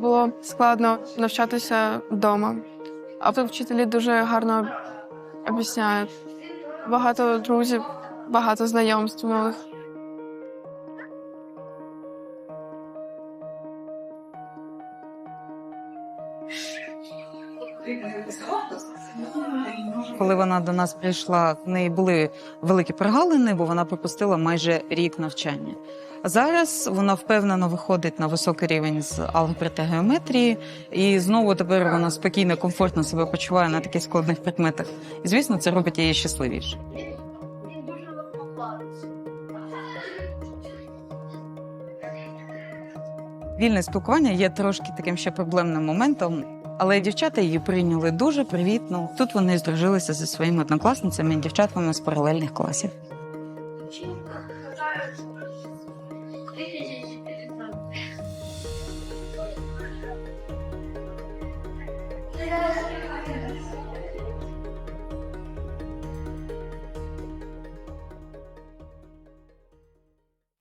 було складно навчатися вдома. А тут вчителі дуже гарно об'ясняють. Багато друзів, багато знайомств нових. Коли вона до нас прийшла, в неї були великі прогалини, бо вона пропустила майже рік навчання. А зараз вона впевнено виходить на високий рівень з алгебри та геометрії, і знову тепер вона спокійно, комфортно себе почуває на таких складних предметах. І, звісно, це робить її щасливіше. Вільне спілкування є трошки таким ще проблемним моментом, але дівчата її прийняли дуже привітно. Тут вони здружилися зі своїми однокласницями і дівчатками з паралельних класів.